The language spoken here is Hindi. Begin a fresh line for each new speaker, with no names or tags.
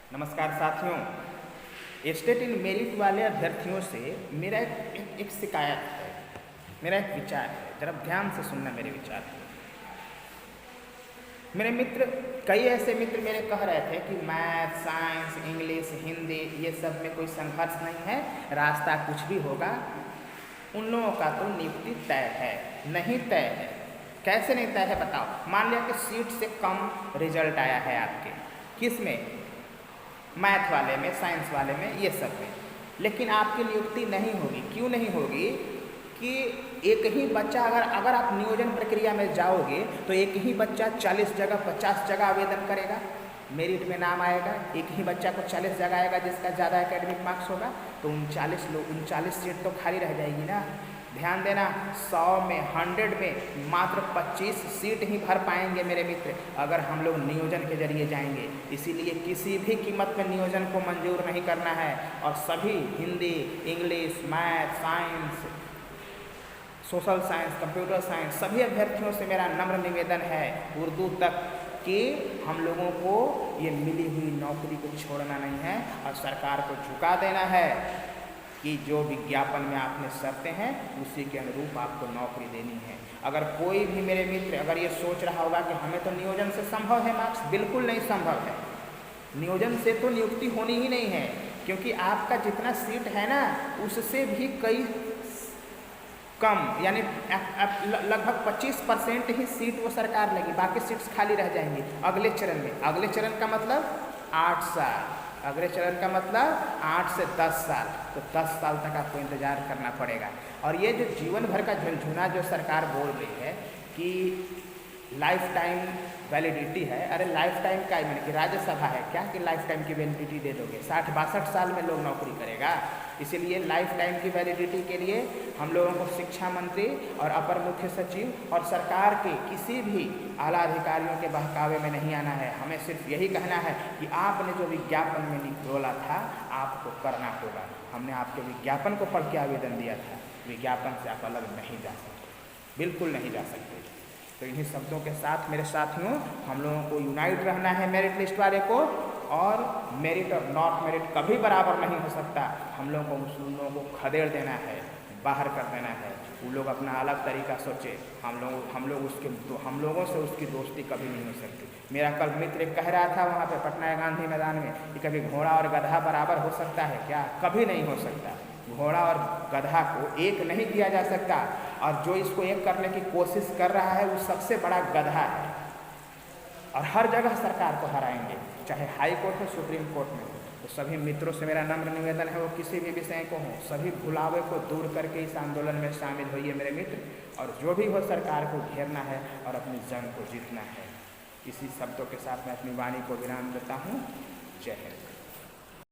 नमस्कार साथियों, स्टेट इन मेरिट वाले अभ्यर्थियों से मेरा एक शिकायत है, मेरा एक विचार है। जरा ध्यान से सुनना मेरे विचार को। मेरे मित्र, कई ऐसे मित्र मेरे कह रहे थे कि मैथ, साइंस, इंग्लिश, हिंदी ये सब में कोई संघर्ष नहीं है, रास्ता कुछ भी होगा। उन लोगों का तो नियुक्ति तय है। नहीं तय है। कैसे नहीं तय है बताओ। मान लिया कि सीट से कम रिजल्ट आया है आपके, किस में? मैथ वाले में, साइंस वाले में, ये सब में। लेकिन आपकी नियुक्ति नहीं होगी। क्यों नहीं होगी? कि एक ही बच्चा अगर आप नियोजन प्रक्रिया में जाओगे तो एक ही बच्चा 40 जगह 50 जगह आवेदन करेगा, मेरिट में नाम आएगा। एक ही बच्चा को 40 जगह आएगा जिसका ज़्यादा एकेडमिक मार्क्स होगा, तो 39 सीट तो खाली रह जाएगी ना। ध्यान देना, 100 में 100 में मात्र 25 सीट ही भर पाएंगे मेरे मित्र, अगर हम लोग नियोजन के जरिए जाएंगे। इसीलिए किसी भी कीमत में नियोजन को मंजूर नहीं करना है। और सभी Hindi, English, math, science, social science, computer science सभी अभ्यर्थियों से मेरा नम्र निवेदन है, उर्दू तक, कि हम लोगों को ये मिली हुई नौकरी को छोड़ना नहीं है और सरकार को झुका देना है कि जो विज्ञापन में आपने शर्तें हैं उसी के अनुरूप आपको नौकरी देनी है। अगर कोई भी मेरे मित्र अगर ये सोच रहा होगा कि हमें तो नियोजन से संभव है मार्क्स, बिल्कुल नहीं संभव है। नियोजन से तो नियुक्ति होनी ही नहीं है, क्योंकि आपका जितना सीट है ना उससे भी कई कम, यानी लगभग 25% ही सीट वो सरकार लेगी, बाकी सीट्स खाली रह जाएंगी अगले चरण में। अगले चरण का मतलब 8 साल, अगले चरण का मतलब 8 से 10 साल, तो 10 साल तक आपको इंतज़ार करना पड़ेगा। और ये जो जीवन भर का झुनझुना जो सरकार बोल रही है कि लाइफ टाइम वैलिडिटी है, अरे लाइफ टाइम का मैंने कि राज्यसभा है क्या कि लाइफ टाइम की वैलिडिटी दे दोगे? 60-62 साल में लोग नौकरी करेगा। इसीलिए लाइफ टाइम की वैलिडिटी के लिए हम लोगों को शिक्षा मंत्री और अपर मुख्य सचिव और सरकार के किसी भी आला अधिकारियों के बहकावे में नहीं आना है। हमें सिर्फ यही कहना है कि आपने जो विज्ञापन में निकला था आपको करना होगा। हमने आपके विज्ञापन को पढ़ के आवेदन दिया था, विज्ञापन से आप अलग नहीं जा सकते, बिल्कुल नहीं जा सकते। तो इन्हीं शब्दों के साथ मेरे साथियों, हम लोगों को यूनाइट रहना है मेरिट लिस्ट वाले को, और मेरिट और नॉट मेरिट कभी बराबर नहीं हो सकता। हम लोगों को उन लोगों को खदेड़ देना है, बाहर कर देना है। वो लोग अपना अलग तरीका सोचे, हम लोगों से उसकी दोस्ती कभी नहीं हो सकती। मेरा कल मित्र एक कह रहा था वहाँ पे पटना गांधी मैदान में कि कभी घोड़ा और गधा बराबर हो सकता है क्या? कभी नहीं हो सकता। घोड़ा और गधा को एक नहीं किया जा सकता, और जो इसको एक करने की कोशिश कर रहा है वो सबसे बड़ा गधा है। और हर जगह सरकार को हराएंगे, चाहे हाई कोर्ट हो, सुप्रीम कोर्ट में हो। तो सभी मित्रों से मेरा नम्र निवेदन है, वो किसी भी विषय को हो, सभी भुलावे को दूर करके इस आंदोलन में शामिल होइए मेरे मित्र। और जो भी हो सरकार को घेरना है और अपनी जंग को जीतना है। इसी शब्दों के साथ मैं अपनी वाणी को विराम देता हूँ। जय हिंद।